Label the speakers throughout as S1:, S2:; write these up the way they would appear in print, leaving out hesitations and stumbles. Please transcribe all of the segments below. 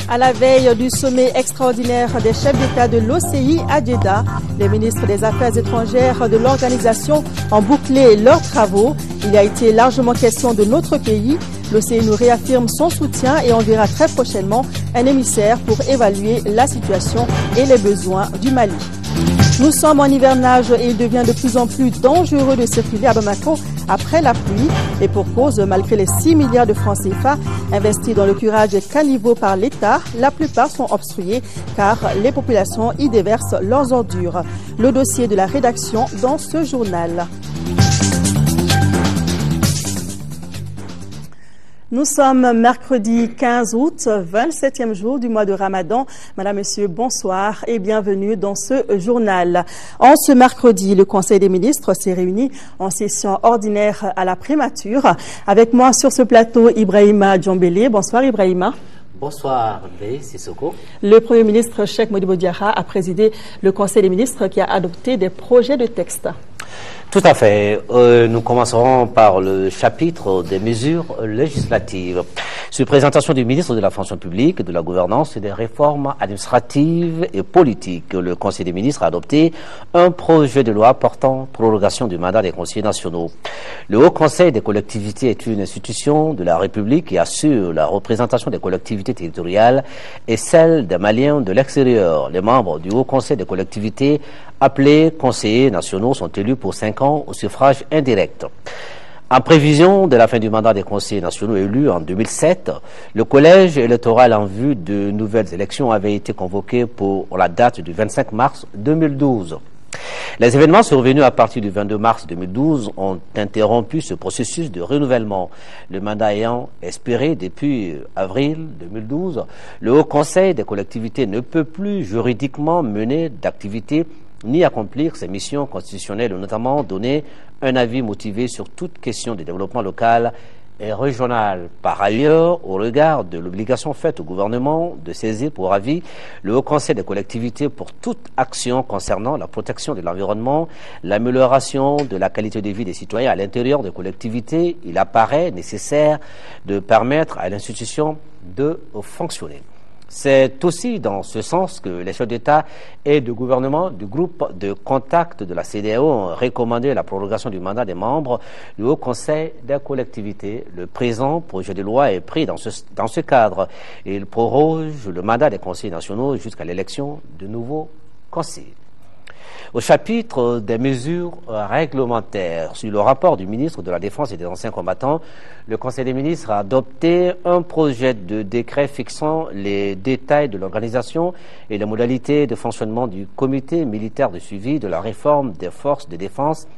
S1: À la veille du sommet extraordinaire des chefs d'État de l'OCI à Jeddah, les ministres des Affaires étrangères de l'organisation ont bouclé leurs travaux. Il a été largement question de notre pays. L'OCI nous réaffirme son soutien et enverra très prochainement un émissaire pour évaluer la situation et les besoins du Mali. Nous sommes en hivernage et il devient de plus en plus dangereux de circuler à Bamako après la pluie. Et pour cause, malgré les 6 milliards de francs CFA investis dans le curage des caniveaux par l'État, la plupart sont obstrués car les populations y déversent leurs ordures. Le dossier de la rédaction dans ce journal. Nous sommes mercredi 15 août, 27e jour du mois de Ramadan. Madame, Monsieur, bonsoir et bienvenue dans ce journal. En ce mercredi, le Conseil des ministres s'est réuni en session ordinaire à la primature. Avec moi sur ce plateau, Ibrahima Djambélé. Bonsoir Ibrahima.
S2: Bonsoir, Bé Sissoko.
S1: Le Premier ministre Cheikh Modibo Diarra a présidé le Conseil des ministres qui a adopté des projets de texte.
S2: Tout à fait. Nous commencerons par le chapitre des mesures législatives. Sur présentation du ministre de la fonction publique, de la gouvernance et des réformes administratives et politiques, le Conseil des ministres a adopté un projet de loi portant prorogation du mandat des conseillers nationaux. Le Haut Conseil des collectivités est une institution de la République qui assure la représentation des collectivités territoriales et celle des Maliens de l'extérieur. Les membres du Haut Conseil des collectivités appelés conseillers nationaux sont élus pour 5 ans au suffrage indirect. En prévision de la fin du mandat des conseillers nationaux élus en 2007, le collège électoral en vue de nouvelles élections avait été convoqué pour la date du 25 mars 2012. Les événements survenus à partir du 22 mars 2012 ont interrompu ce processus de renouvellement. Le mandat ayant expiré depuis avril 2012, le Haut Conseil des collectivités ne peut plus juridiquement mener d'activité ni accomplir ses missions constitutionnelles, notamment donner un avis motivé sur toute question de développement local et régional. Par ailleurs, au regard de l'obligation faite au gouvernement de saisir pour avis le Haut Conseil des collectivités pour toute action concernant la protection de l'environnement, l'amélioration de la qualité de vie des citoyens à l'intérieur des collectivités, il apparaît nécessaire de permettre à l'institution de fonctionner. C'est aussi dans ce sens que les chefs d'État et de gouvernement du groupe de contact de la CEDEAO ont recommandé la prorogation du mandat des membres du Haut Conseil des collectivités. Le présent projet de loi est pris dans ce cadre. Il proroge le mandat des conseillers nationaux jusqu'à l'élection de nouveaux conseillers. Au chapitre des mesures réglementaires, sur le rapport du ministre de la Défense et des anciens combattants, le Conseil des ministres a adopté un projet de décret fixant les détails de l'organisation et les modalités de fonctionnement du comité militaire de suivi de la réforme des forces de défense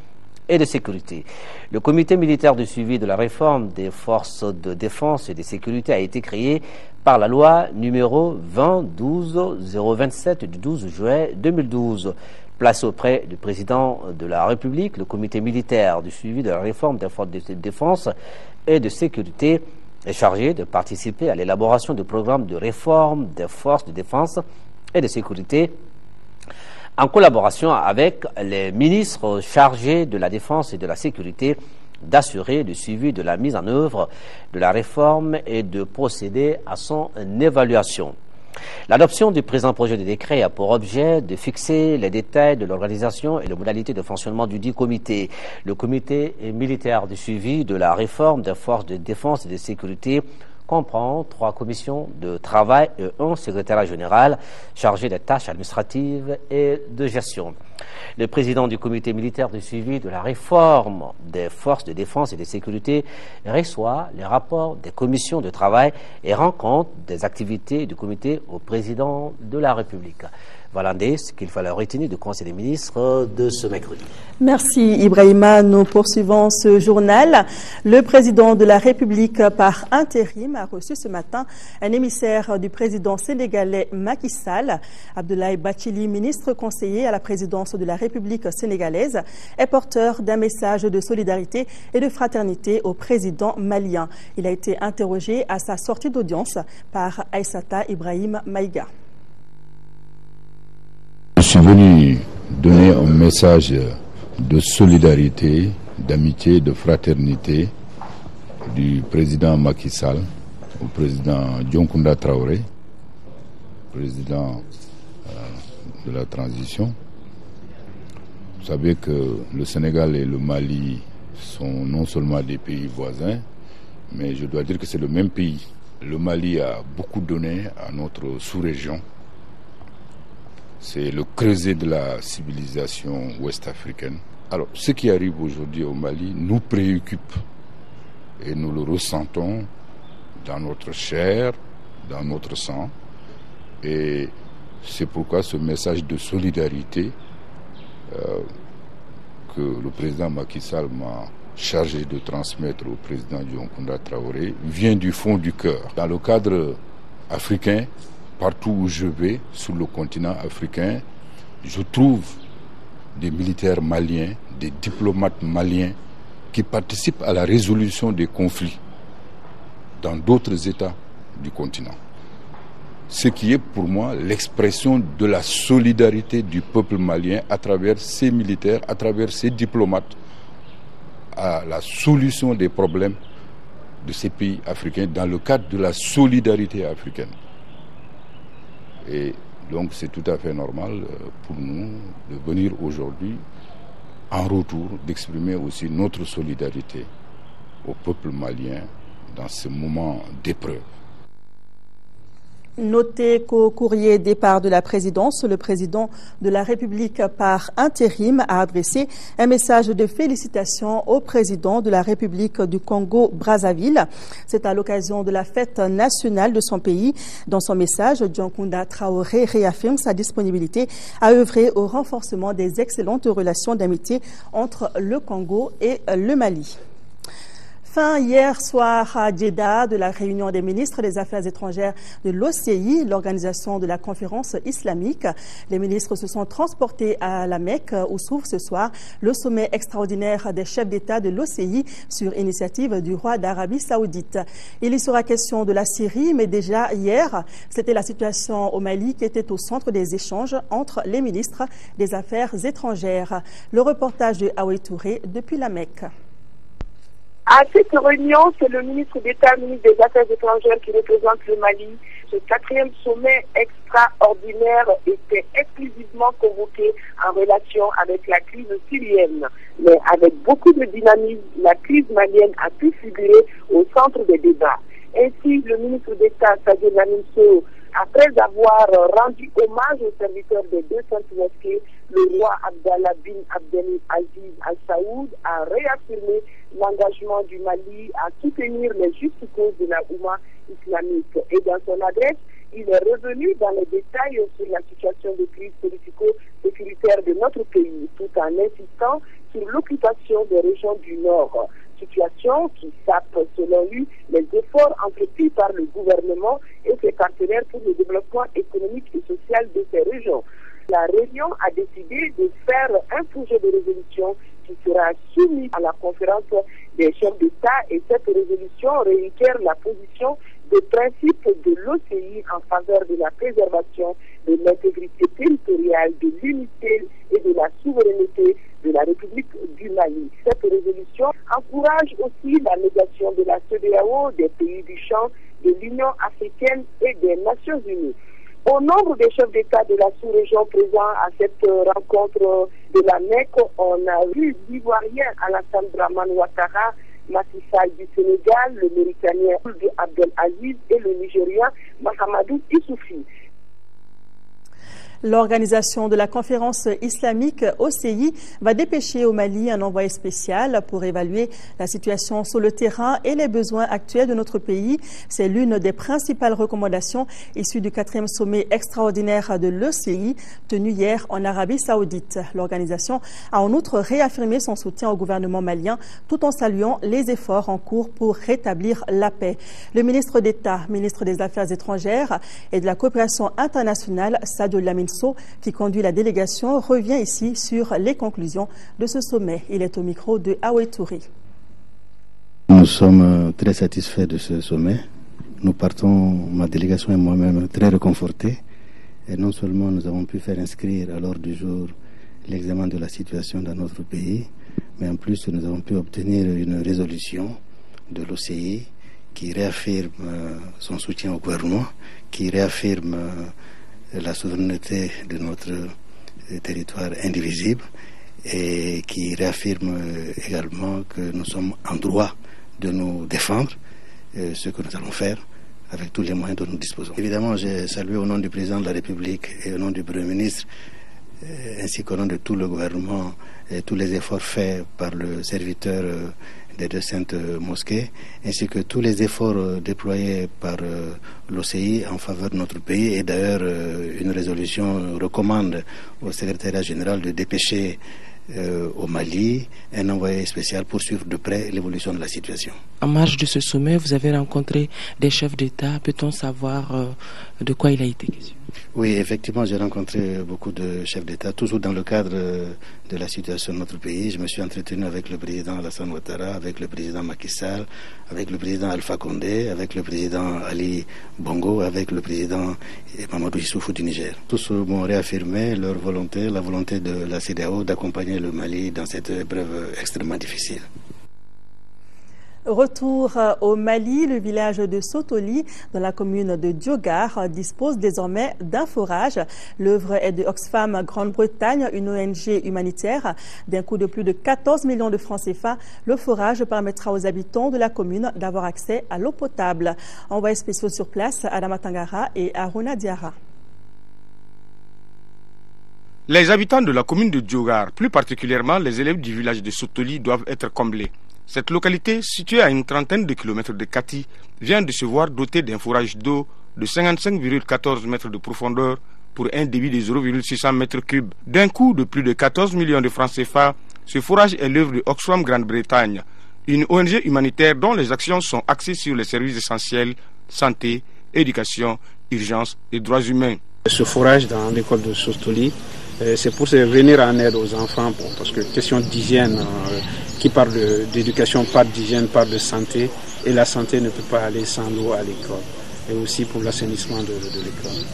S2: et de sécurité. Le comité militaire de suivi de la réforme des forces de défense et de sécurité a été créé par la loi numéro 2012-027 du 12 juin 2012. Placé auprès du président de la République, le comité militaire du suivi de la réforme des forces de défense et de sécurité est chargé de participer à l'élaboration du programme de réforme des forces de défense et de sécurité en collaboration avec les ministres chargés de la défense et de la sécurité, d'assurer le suivi de la mise en œuvre de la réforme et de procéder à son évaluation. L'adoption du présent projet de décret a pour objet de fixer les détails de l'organisation et les modalités de fonctionnement du dit comité. Le comité militaire du suivi de la réforme des forces de défense et de sécurité comprend 3 commissions de travail et un secrétariat général chargé des tâches administratives et de gestion. Le président du comité militaire de suivi de la réforme des forces de défense et de sécurité reçoit les rapports des commissions de travail et rend compte des activités du comité au président de la République. Voilà ce qu'il fallait retenir du Conseil des ministres de ce mercredi.
S1: Merci Ibrahima. Nous poursuivons ce journal. Le président de la République par intérim a reçu ce matin un émissaire du président sénégalais Macky Sall. Abdoulaye Bathily, ministre conseiller à la présidence de la République sénégalaise, est porteur d'un message de solidarité et de fraternité au président malien. Il a été interrogé à sa sortie d'audience par Aïssata Ibrahim Maïga.
S3: Je suis venu donner un message de solidarité, d'amitié, de fraternité du président Macky Sall au président Dioncounda Traoré président de la transition. Vous savez que le Sénégal et le Mali sont non seulement des pays voisins, mais je dois dire que c'est le même pays. Le Mali a beaucoup donné à notre sous-région. C'est le creuset de la civilisation ouest-africaine. Alors, ce qui arrive aujourd'hui au Mali nous préoccupe et nous le ressentons dans notre chair, dans notre sang. Et c'est pourquoi ce message de solidarité que le président Macky Sall m'a chargé de transmettre au président Dioncounda Traoré vient du fond du cœur. Dans le cadre africain, partout où je vais, sur le continent africain, je trouve des militaires maliens, des diplomates maliens qui participent à la résolution des conflits dans d'autres États du continent. Ce qui est pour moi l'expression de la solidarité du peuple malien à travers ses militaires, à travers ses diplomates, à la solution des problèmes de ces pays africains dans le cadre de la solidarité africaine. Et donc c'est tout à fait normal pour nous de venir aujourd'hui en retour d'exprimer aussi notre solidarité au peuple malien dans ce moment d'épreuve.
S1: Notez qu'au courrier départ de la présidence, le président de la République par intérim a adressé un message de félicitations au président de la République du Congo-Brazzaville. C'est à l'occasion de la fête nationale de son pays. Dans son message, Dioncounda Traoré réaffirme sa disponibilité à œuvrer au renforcement des excellentes relations d'amitié entre le Congo et le Mali. Fin hier soir à Djeddah de la réunion des ministres des Affaires étrangères de l'OCI, l'organisation de la conférence islamique. Les ministres se sont transportés à la Mecque où s'ouvre ce soir le sommet extraordinaire des chefs d'État de l'OCI sur initiative du roi d'Arabie Saoudite. Il y sera question de la Syrie, mais déjà hier, c'était la situation au Mali qui était au centre des échanges entre les ministres des Affaires étrangères. Le reportage de Aoué Touré depuis la Mecque.
S4: À cette réunion, c'est le ministre d'État, ministre des Affaires étrangères qui représente le Mali. Ce 4e sommet extraordinaire était exclusivement convoqué en relation avec la crise syrienne. Mais avec beaucoup de dynamisme, la crise malienne a pu figurer au centre des débats. Ainsi, le ministre d'État, Sadio Lamine-Sow, après avoir rendu hommage aux serviteurs des deux saintes mosquées, le roi Abdallah bin Abdelaziz Al Saoud a réaffirmé l'engagement du Mali à soutenir les justes causes de la Oumma islamique. Et dans son adresse, il est revenu dans les détails sur la situation de crise politico-sécuritaire de notre pays, tout en insistant sur l'occupation des régions du Nord. Situation qui sape, selon lui, les efforts entrepris par le gouvernement et ses partenaires pour le développement économique et social de ces régions. La réunion a décidé de faire un projet de résolution qui sera soumis à la conférence des chefs d'État et cette résolution réitère la position de principe de l'OCI en faveur de la préservation de l'intégrité territoriale, de l'unité et de la souveraineté de la République du Mali. Cette résolution encourage aussi la négation de la CEDEAO, des pays du champ, de l'Union africaine et des Nations unies. Au nombre des chefs d'État de la sous-région présents à cette rencontre de la Mecque, on a vu l'Ivoirien Alassane Dramane Ouattara, Macky Sall du Sénégal, le Mauritanien Ould Abdelaziz et le Nigérien Mahamadou Issoufou.
S1: L'organisation de la conférence islamique OCI va dépêcher au Mali un envoyé spécial pour évaluer la situation sur le terrain et les besoins actuels de notre pays. C'est l'une des principales recommandations issues du 4e sommet extraordinaire de l'OCI tenu hier en Arabie Saoudite. L'organisation a en outre réaffirmé son soutien au gouvernement malien tout en saluant les efforts en cours pour rétablir la paix. Le ministre d'État, ministre des Affaires étrangères et de la coopération internationale, Sadio Lamine-Sow, qui conduit la délégation, revient ici sur les conclusions de ce sommet. Il est au micro de Aoué Touré.
S5: Nous sommes très satisfaits de ce sommet. Nous partons, ma délégation et moi-même, très réconfortés. Et non seulement nous avons pu faire inscrire à l'ordre du jour l'examen de la situation dans notre pays, mais en plus nous avons pu obtenir une résolution de l'OCI qui réaffirme son soutien au gouvernement, qui réaffirme la souveraineté de notre territoire indivisible et qui réaffirme également que nous sommes en droit de nous défendre, ce que nous allons faire avec tous les moyens dont nous disposons. Évidemment, j'ai salué au nom du président de la République et au nom du Premier ministre, ainsi qu'au nom de tout le gouvernement, tous les efforts faits par le serviteur des deux saintes mosquées, ainsi que tous les efforts déployés par l'OCI en faveur de notre pays. Et d'ailleurs, une résolution recommande au secrétariat général de dépêcher au Mali un envoyé spécial pour suivre de près l'évolution de la situation.
S6: En marge de ce sommet, vous avez rencontré des chefs d'État. Peut-on savoir de quoi il a été question?
S5: Oui, effectivement, j'ai rencontré beaucoup de chefs d'État, toujours dans le cadre de la situation de notre pays. Je me suis entretenu avec le président Alassane Ouattara, avec le président Macky Sall, avec le président Alpha Condé, avec le président Ali Bongo, avec le président Mamadou Issoufou du Niger. Tous m'ont réaffirmé leur volonté, la volonté de la CEDEAO d'accompagner le Mali dans cette épreuve extrêmement difficile.
S1: Retour au Mali, le village de Sotoli, dans la commune de Diogar, dispose désormais d'un forage. L'œuvre est de Oxfam Grande-Bretagne, une ONG humanitaire. D'un coût de plus de 14 millions de francs CFA, le forage permettra aux habitants de la commune d'avoir accès à l'eau potable. Envoyés spéciaux sur place, Adama Tangara et Aruna Diarra.
S7: Les habitants de la commune de Diogar, plus particulièrement les élèves du village de Sotoli, doivent être comblés. Cette localité, située à une trentaine de kilomètres de Kati, vient de se voir dotée d'un forage d'eau de 55,14 mètres de profondeur pour un débit de 0,600 mètres cubes. D'un coût de plus de 14 millions de francs CFA, ce forage est l'œuvre de Oxfam Grande-Bretagne, une ONG humanitaire dont les actions sont axées sur les services essentiels, santé, éducation, urgence et droits humains.
S8: Ce forage dans l'école de Sotoli, c'est pour venir en aide aux enfants, parce que question d'hygiène, qui parle d'éducation, parle d'hygiène, parle de santé, et la santé ne peut pas aller sans l'eau à l'école, et aussi pour l'assainissement de l'école.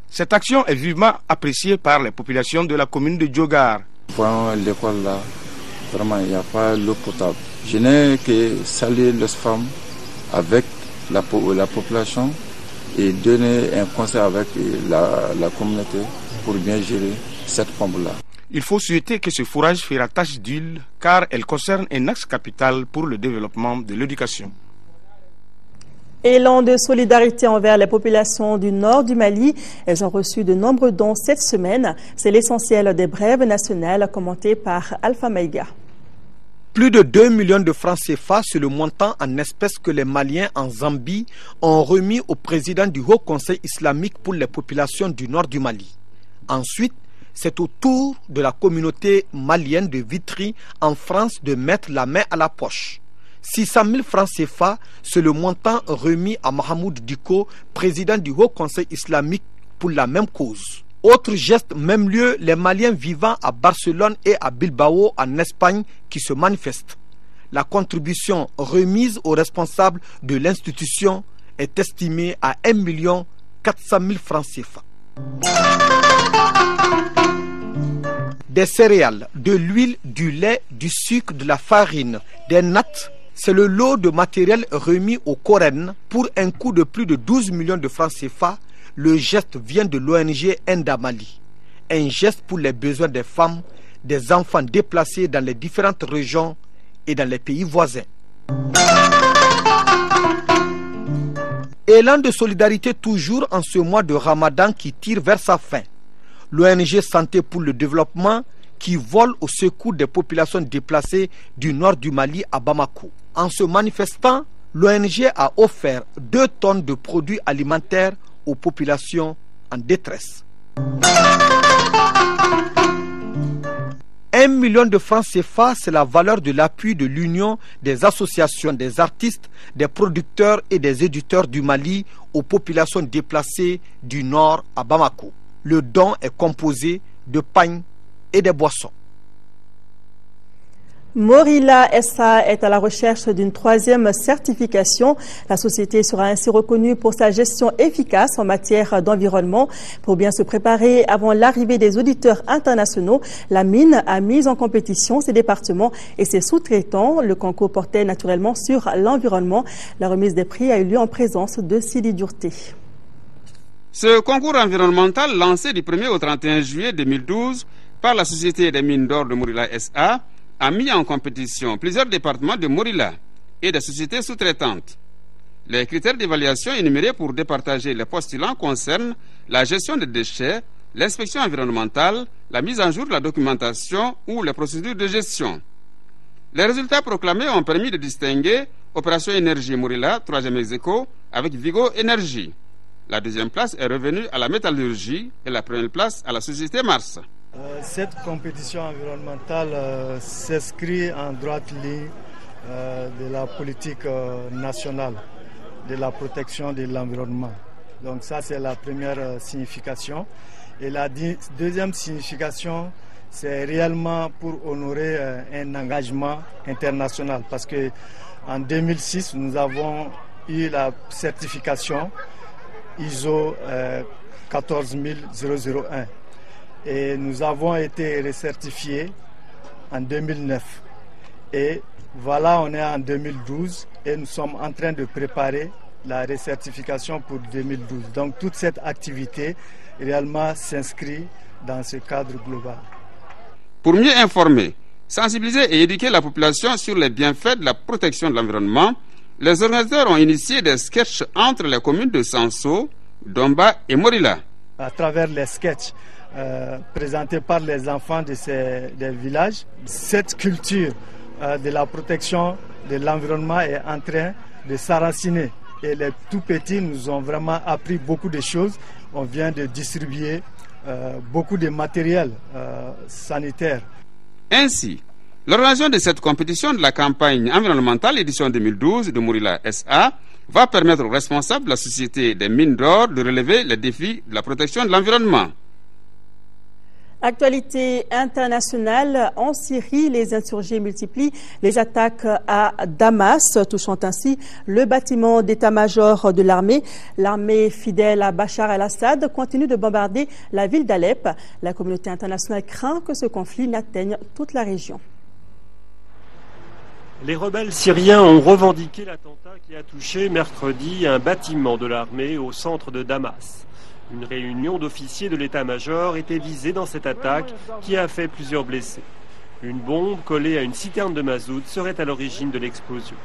S7: Cette action est vivement appréciée par les populations de la commune de Diogar.
S9: Pendant l'école là, vraiment il n'y a pas l'eau potable. Je n'ai que saluer les femmes avec la population et donner un conseil avec la communauté pour bien gérer cette pompe-là.
S7: Il faut souhaiter que ce forage fera tache d'huile car elle concerne un axe capital pour le développement de l'éducation.
S1: Élan de solidarité envers les populations du nord du Mali. Elles ont reçu de nombreux dons cette semaine. C'est l'essentiel des brèves nationales commentées par Alpha Maïga.
S10: Plus de 2 millions de francs CFA, c'est le montant en espèces que les Maliens en Zambie ont remis au président du Haut Conseil islamique pour les populations du nord du Mali. Ensuite, c'est au tour de la communauté malienne de Vitry en France de mettre la main à la poche. 600 000 francs CFA, c'est le montant remis à Mahamoud Dicko, président du Haut Conseil islamique pour la même cause. Autre geste, même lieu, les Maliens vivant à Barcelone et à Bilbao en Espagne qui se manifestent. La contribution remise aux responsables de l'institution est estimée à 1 400 000 francs CFA. Des céréales, de l'huile, du lait, du sucre, de la farine, des nattes, c'est le lot de matériel remis au Coren pour un coût de plus de 12 millions de francs CFA. Le geste vient de l'ONG Endamali. Un geste pour les besoins des femmes, des enfants déplacés dans les différentes régions et dans les pays voisins. Élan de solidarité toujours en ce mois de Ramadan qui tire vers sa fin. L'ONG Santé pour le développement qui vole au secours des populations déplacées du nord du Mali à Bamako. En se manifestant, l'ONG a offert 2 tonnes de produits alimentaires aux populations en détresse. 1 million de francs CFA, c'est la valeur de l'appui de l'Union des associations des artistes, des producteurs et des éditeurs du Mali aux populations déplacées du nord à Bamako. Le don est composé de pain et de boissons.
S1: Morila SA est à la recherche d'une 3e certification. La société sera ainsi reconnue pour sa gestion efficace en matière d'environnement. Pour bien se préparer avant l'arrivée des auditeurs internationaux, la mine a mis en compétition ses départements et ses sous-traitants. Le concours portait naturellement sur l'environnement. La remise des prix a eu lieu en présence de Sidi Durté.
S11: Ce concours environnemental lancé du 1er au 31 juillet 2012 par la Société des mines d'or de Morila SA a mis en compétition plusieurs départements de Morila et des sociétés sous-traitantes. Les critères d'évaluation énumérés pour départager les postulants concernent la gestion des déchets, l'inspection environnementale, la mise en jour de la documentation ou les procédures de gestion. Les résultats proclamés ont permis de distinguer Opération Énergie Morila, 3e ex-aequo, avec Vigo Énergie. La deuxième place est revenue à la métallurgie et la première place à la société Mars.
S12: Cette compétition environnementale s'inscrit en droite ligne de la politique nationale de la protection de l'environnement. Donc ça, c'est la première signification. Et la deuxième signification, c'est réellement pour honorer un engagement international. Parce qu'en 2006, nous avons eu la certification ISO 14001. Et nous avons été recertifiés en 2009. Et voilà, on est en 2012 et nous sommes en train de préparer la recertification pour 2012. Donc toute cette activité réellement s'inscrit dans ce cadre global.
S11: Pour mieux informer, sensibiliser et éduquer la population sur les bienfaits de la protection de l'environnement, les organisateurs ont initié des sketchs entre les communes de Sanso, Domba et Morila.
S12: À travers les sketchs présentés par les enfants des villages, cette culture de la protection de l'environnement est en train de s'enraciner. Et les tout petits nous ont vraiment appris beaucoup de choses. On vient de distribuer beaucoup de matériel sanitaire.
S11: Ainsi, l'organisation de cette compétition de la campagne environnementale édition 2012 de Morila SA va permettre aux responsables de la Société des mines d'or de relever les défis de la protection de l'environnement.
S1: Actualité internationale, en Syrie, les insurgés multiplient les attaques à Damas, touchant ainsi le bâtiment d'état-major de l'armée. L'armée fidèle à Bachar el-Assad continue de bombarder la ville d'Alep. La communauté internationale craint que ce conflit n'atteigne toute la région.
S13: Les rebelles syriens ont revendiqué l'attentat qui a touché mercredi un bâtiment de l'armée au centre de Damas. Une réunion d'officiers de l'état-major était visée dans cette attaque qui a fait plusieurs blessés. Une bombe collée à une citerne de mazout serait à l'origine de l'explosion.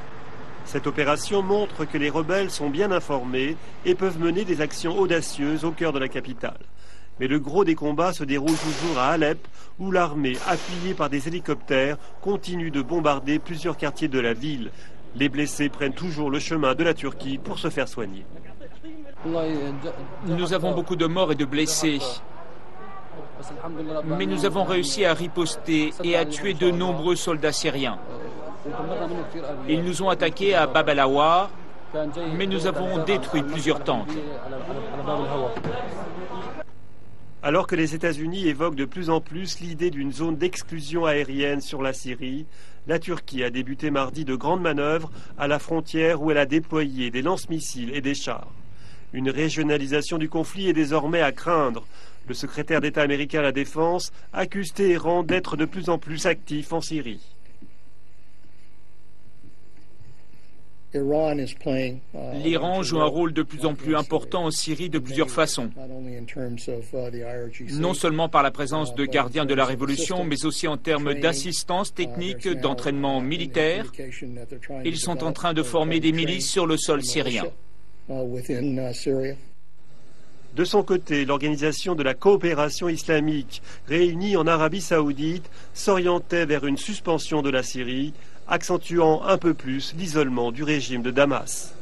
S13: Cette opération montre que les rebelles sont bien informés et peuvent mener des actions audacieuses au cœur de la capitale. Mais le gros des combats se déroule toujours à Alep, où l'armée, appuyée par des hélicoptères, continue de bombarder plusieurs quartiers de la ville. Les blessés prennent toujours le chemin de la Turquie pour se faire soigner.
S14: Nous avons beaucoup de morts et de blessés. Mais nous avons réussi à riposter et à tuer de nombreux soldats syriens. Ils nous ont attaqués à Bab el-Awar, mais nous avons détruit plusieurs tentes.
S13: Alors que les États-Unis évoquent de plus en plus l'idée d'une zone d'exclusion aérienne sur la Syrie, la Turquie a débuté mardi de grandes manœuvres à la frontière où elle a déployé des lance-missiles et des chars. Une régionalisation du conflit est désormais à craindre. Le secrétaire d'État américain à la Défense accuse Téhéran d'être de plus en plus actif en Syrie.
S14: L'Iran joue un rôle de plus en plus important en Syrie de plusieurs façons. Non seulement par la présence de gardiens de la révolution, mais aussi en termes d'assistance technique, d'entraînement militaire. Ils sont en train de former des milices sur le sol syrien.
S13: De son côté, l'Organisation de la coopération islamique, réunie en Arabie saoudite, s'orientait vers une suspension de la Syrie, accentuant un peu plus l'isolement du régime de Damas.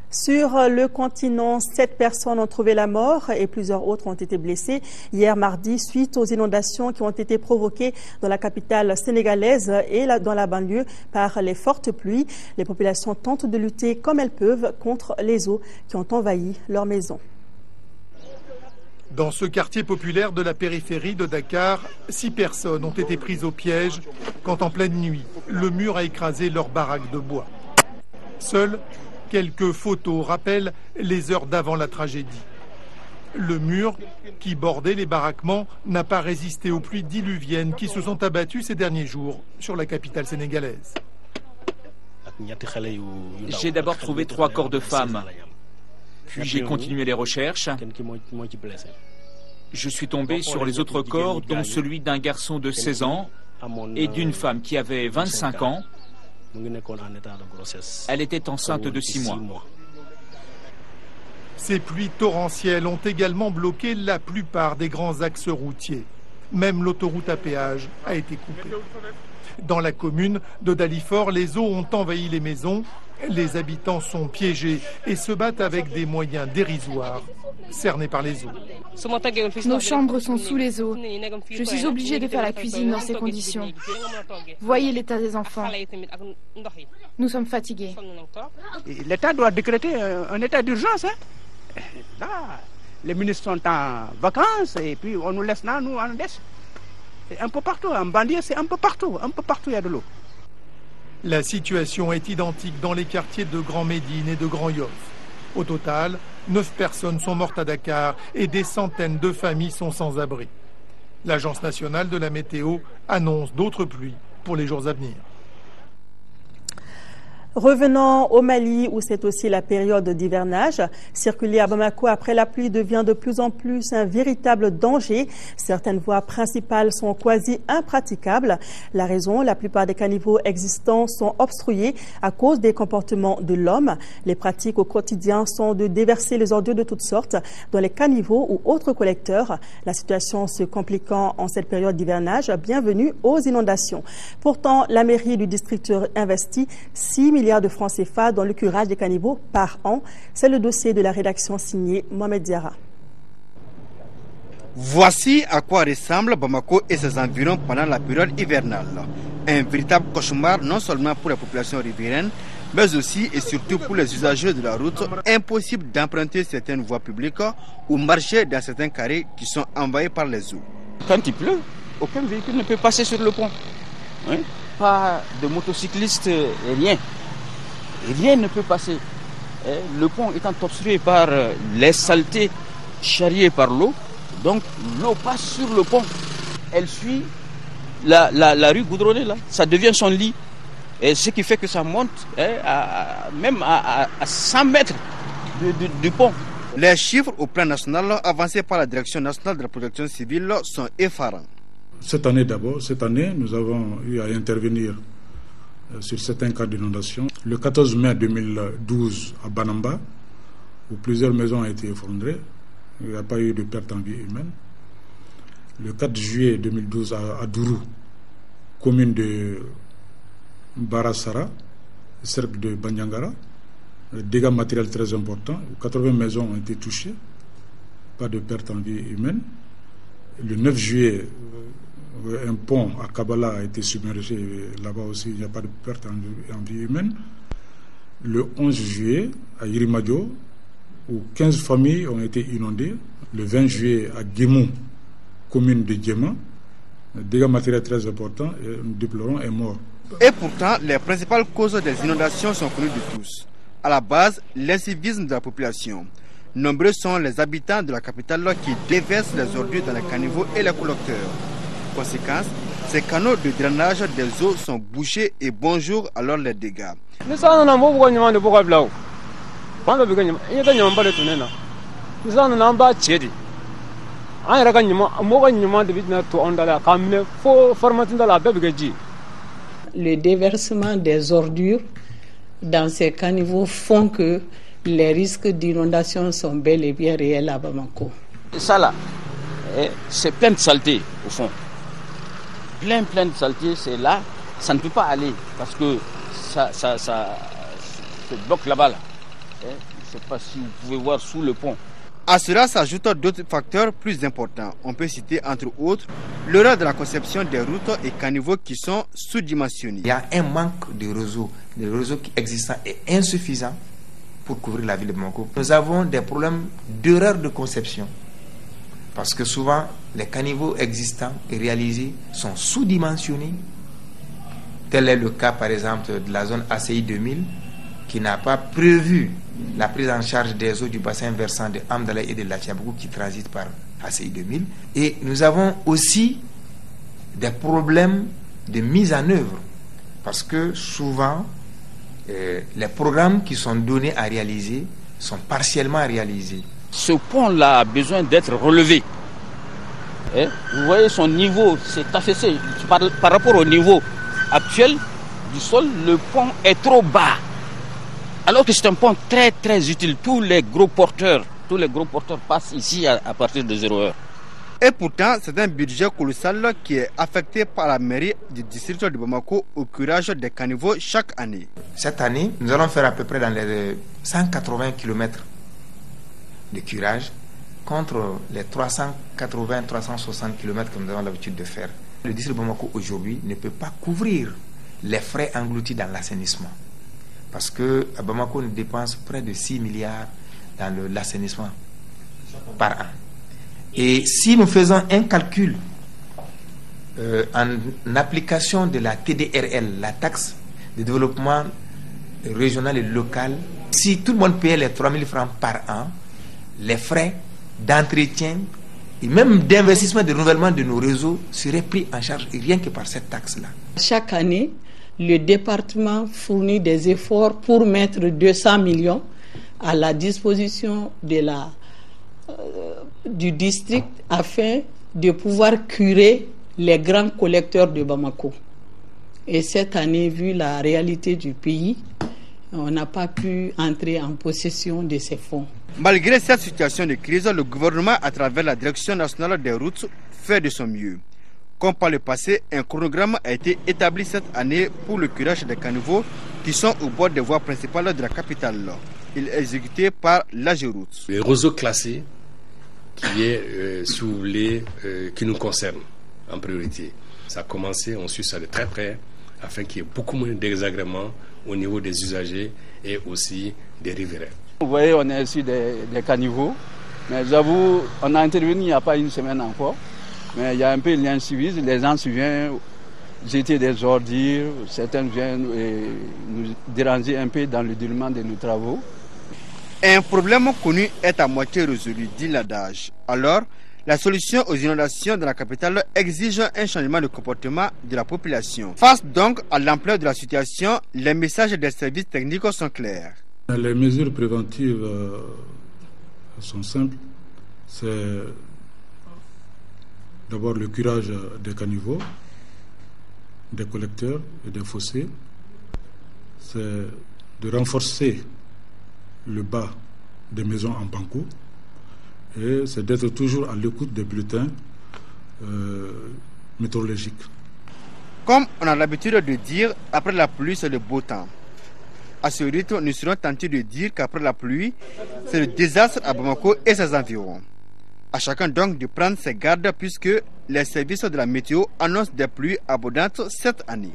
S1: Sur le continent, 7 personnes ont trouvé la mort et plusieurs autres ont été blessées hier mardi suite aux inondations qui ont été provoquées dans la capitale sénégalaise et dans la banlieue par les fortes pluies. Les populations tentent de lutter comme elles peuvent contre les eaux qui ont envahi leurs maisons.
S10: Dans ce quartier populaire de la périphérie de Dakar, 6 personnes ont été prises au piège quand en pleine nuit, le mur a écrasé leur baraque de bois. Seules quelques photos rappellent les heures d'avant la tragédie. Le mur qui bordait les baraquements n'a pas résisté aux pluies diluviennes qui se sont abattues ces derniers jours sur la capitale sénégalaise.
S14: J'ai d'abord trouvé 3 corps de femmes. Puis j'ai continué les recherches. Je suis tombé sur les autres corps, dont celui d'un garçon de 16 ans et d'une femme qui avait 25 ans. Elle était enceinte de 6 mois.
S15: Ces pluies torrentielles ont également bloqué la plupart des grands axes routiers. Même l'autoroute à péage a été coupée. Dans la commune de Dalifort, les eaux ont envahi les maisons. Les habitants sont piégés et se battent avec des moyens dérisoires, cernés par les eaux.
S16: Nos chambres sont sous les eaux. Je suis obligée de faire la cuisine dans ces conditions. Voyez l'état des enfants. Nous sommes fatigués.
S17: L'État doit décréter un état d'urgence. Là, les ministres sont en vacances et puis on nous laisse là, nous on laisse. C'est un peu partout, en banlieue c'est un peu partout il y a de l'eau.
S15: La situation est identique dans les quartiers de Grand Médine et de Grand Yoff. Au total, 9 personnes sont mortes à Dakar et des centaines de familles sont sans abri. L'Agence nationale de la météo annonce d'autres pluies pour les jours à venir.
S1: Revenons au Mali où c'est aussi la période d'hivernage. Circuler à Bamako après la pluie devient de plus en plus un véritable danger. Certaines voies principales sont quasi impraticables. La raison, la plupart des caniveaux existants sont obstrués à cause des comportements de l'homme. Les pratiques au quotidien sont de déverser les ordures de toutes sortes dans les caniveaux ou autres collecteurs. La situation se compliquant en cette période d'hivernage, bienvenue aux inondations. Pourtant, la mairie du district investit 6 milliards de francs CFA dans le curage des caniveaux par an. C'est le dossier de la rédaction signée Mohamed Diarra.
S18: Voici à quoi ressemble Bamako et ses environs pendant la période hivernale. Un véritable cauchemar non seulement pour la population riveraine, mais aussi et surtout pour les usagers de la route. Impossible d'emprunter certaines voies publiques ou marcher dans certains carrés qui sont envahis par les eaux.
S19: Quand il pleut, aucun véhicule ne peut passer sur le pont. Oui. Pas de motocyclistes, rien. Rien ne peut passer. Le pont étant obstrué par les saletés charriées par l'eau, donc l'eau passe sur le pont. Elle suit la rue goudronnée, là. Ça devient son lit. Et ce qui fait que ça monte même à 100 mètres du pont.
S18: Les chiffres au plan national avancés par la Direction nationale de la protection civile sont effarants.
S20: Cette année, nous avons eu à intervenir sur certains cas d'inondation. Le 14 mai 2012 à Banamba, où plusieurs maisons ont été effondrées, il n'y a pas eu de perte en vie humaine. Le 4 juillet 2012 à Dourou, commune de Barassara, cercle de Banyangara, dégâts matériels très importants, 80 maisons ont été touchées, pas de perte en vie humaine. Le 9 juillet, un pont à Kabbalah a été submergé, là-bas aussi il n'y a pas de perte en vie humaine. Le 11 juillet à Yirimadio, où 15 familles ont été inondées. Le 20 juillet à Guémou, commune de Djema, dégâts matériels très importants, et nous déplorons un mort.
S18: Et pourtant, les principales causes des inondations sont connues de tous. À la base, l'incivisme de la population. Nombreux sont les habitants de la capitale qui déversent les ordures dans les caniveaux et les collecteurs. Conséquence, ces canaux de drainage des eaux sont bouchés et bonjour alors les dégâts.
S21: Le déversement des ordures dans ces caniveaux font que les risques d'inondation sont bel et bien réels à Bamako.
S19: Ça là, c'est plein de saleté au fond. Plein de saleté, c'est là, ça ne peut pas aller parce que ça se bloque là-bas. Là. Je ne sais pas si vous pouvez voir sous le pont.
S18: À cela s'ajoutent d'autres facteurs plus importants. On peut citer entre autres l'erreur de la conception des routes et caniveaux qui sont sous-dimensionnés.
S22: Il y a un manque de réseau. Le réseau existant est insuffisant pour couvrir la ville de Bamako. Nous avons des problèmes d'erreur de conception. Parce que souvent, les caniveaux existants et réalisés sont sous-dimensionnés. Tel est le cas, par exemple, de la zone ACI 2000, qui n'a pas prévu la prise en charge des eaux du bassin versant de Amdala et de Latiabougou qui transitent par ACI 2000. Et nous avons aussi des problèmes de mise en œuvre. Parce que souvent, les programmes qui sont donnés à réaliser sont partiellement réalisés.
S19: Ce pont-là a besoin d'être relevé. Vous voyez son niveau s'est affaissé par rapport au niveau actuel du sol. Le pont est trop bas. Alors que c'est un pont très très utile. Tous les gros porteurs passent ici à partir de 0 heure.
S18: Et pourtant, c'est un budget colossal qui est affecté par la mairie du district de Bamako au curage des caniveaux chaque année.
S22: Cette année, nous allons faire à peu près dans les 180 km de curage contre les 380-360 km que nous avons l'habitude de faire. Le district de Bamako aujourd'hui ne peut pas couvrir les frais engloutis dans l'assainissement. Parce qu'à Bamako, on dépense près de 6 milliards dans l'assainissement par an. Et si nous faisons un calcul en application de la TDRL, la taxe de développement régional et local, si tout le monde payait les 3 000 francs par an, les frais d'entretien et même d'investissement de renouvellement de nos réseaux seraient pris en charge rien que par cette taxe-là.
S21: Chaque année, le département fournit des efforts pour mettre 200 millions à la disposition du district afin de pouvoir curer les grands collecteurs de Bamako. Et cette année, vu la réalité du pays, on n'a pas pu entrer en possession de ces fonds.
S18: Malgré cette situation de crise, le gouvernement, à travers la Direction nationale des routes, fait de son mieux. Comme par le passé, un chronogramme a été établi cette année pour le curage des caniveaux qui sont au bord des voies principales de la capitale. Il est exécuté par l'AGEROUTE.
S2: Le réseau classé qui est qui nous concerne en priorité. Ça a commencé, on suit ça de très près afin qu'il y ait beaucoup moins désagréments au niveau des usagers et aussi des riverains.
S17: Vous voyez, on est ici des caniveaux, mais j'avoue, on a intervenu il n'y a pas une semaine encore, mais il y a un peu l'incivisme, les gens se viennent jeter des ordures, certains viennent nous déranger un peu dans le déroulement de nos travaux.
S18: Un problème connu est à moitié résolu, dit l'adage. Alors, la solution aux inondations de la capitale exige un changement de comportement de la population. Face donc à l'ampleur de la situation, les messages des services techniques sont clairs.
S20: Les mesures préventives sont simples. C'est d'abord le curage des caniveaux, des collecteurs et des fossés. C'est de renforcer le bas des maisons en banco. Et c'est d'être toujours à l'écoute des bulletins météorologiques.
S18: Comme on a l'habitude de dire, après la pluie, c'est le beau temps. À ce rythme, nous serons tentés de dire qu'après la pluie, c'est le désastre à Bamako et ses environs. À chacun donc de prendre ses gardes puisque les services de la météo annoncent des pluies abondantes cette année.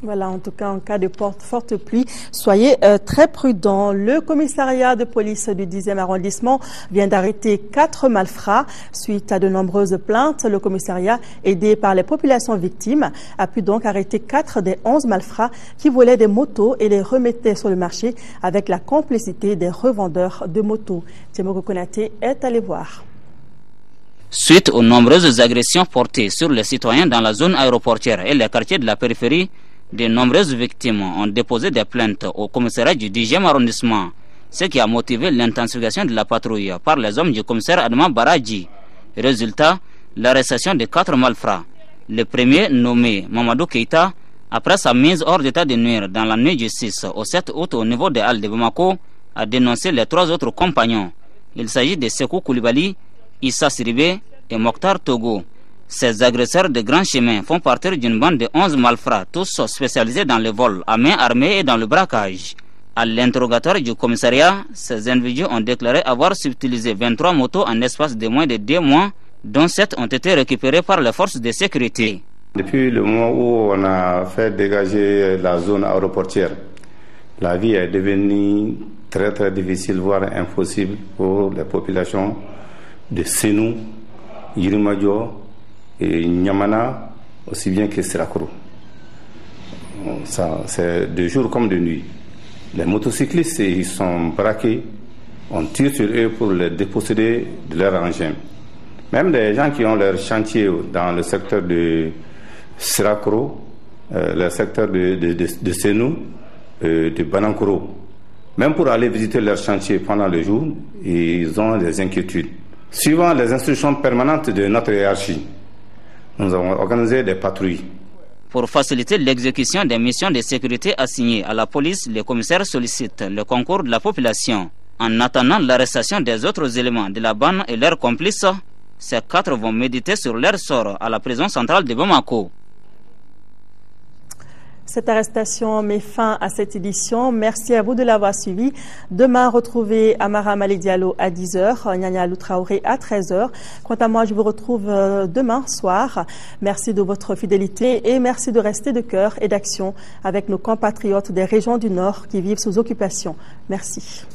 S1: Voilà, en tout cas, en cas de forte pluie, soyez très prudents. Le commissariat de police du 10e arrondissement vient d'arrêter 4 malfrats. Suite à de nombreuses plaintes, le commissariat, aidé par les populations victimes, a pu donc arrêter 4 des 11 malfrats qui volaient des motos et les remettaient sur le marché avec la complicité des revendeurs de motos. Timogo Konaté est allé voir.
S3: Suite aux nombreuses agressions portées sur les citoyens dans la zone aéroportière et les quartiers de la périphérie, de nombreuses victimes ont déposé des plaintes au commissariat du 10e arrondissement, ce qui a motivé l'intensification de la patrouille par les hommes du commissaire Adama Baradji. Résultat, l'arrestation de 4 malfrats. Le premier, nommé Mamadou Keita, après sa mise hors d'état de nuire dans la nuit du 6 au 7 août au niveau des Halles de Bamako, a dénoncé les 3 autres compagnons. Il s'agit de Sekou Koulibaly, Issa Siribé et Mokhtar Togo. Ces agresseurs de grands chemins font partie d'une bande de 11 malfrats, tous spécialisés dans le vol à main armée et dans le braquage. À l'interrogatoire du commissariat, ces individus ont déclaré avoir subtilisé 23 motos en espace de moins de 2 mois, dont 7 ont été récupérées par les forces de sécurité.
S23: Depuis le moment où on a fait dégager la zone aéroportière, la vie est devenue très très difficile, voire impossible pour les populations de Sénou, Yirimadio et Nyamana, aussi bien que Sirakoro. Ça, c'est de jour comme de nuit. Les motocyclistes, ils sont braqués, on tire sur eux pour les déposséder de leur engin. Même des gens qui ont leur chantier dans le secteur de Sirakoro, le secteur de Sénou, de Banankoro, Même pour aller visiter leur chantier pendant le jour, ils ont des inquiétudes. Suivant les instructions permanentes de notre hiérarchie, nous avons organisé des patrouilles.
S3: Pour faciliter l'exécution des missions de sécurité assignées à la police, les commissaires sollicitent le concours de la population. En attendant l'arrestation des autres éléments de la bande et leurs complices, ces 4 vont méditer sur leur sort à la prison centrale de Bamako.
S1: Cette arrestation met fin à cette édition. Merci à vous de l'avoir suivi. Demain, retrouvez Amara Mali Diallo à 10h, Nyanya Lou Traoré à 13h. Quant à moi, je vous retrouve demain soir. Merci de votre fidélité et merci de rester de cœur et d'action avec nos compatriotes des régions du Nord qui vivent sous occupation. Merci.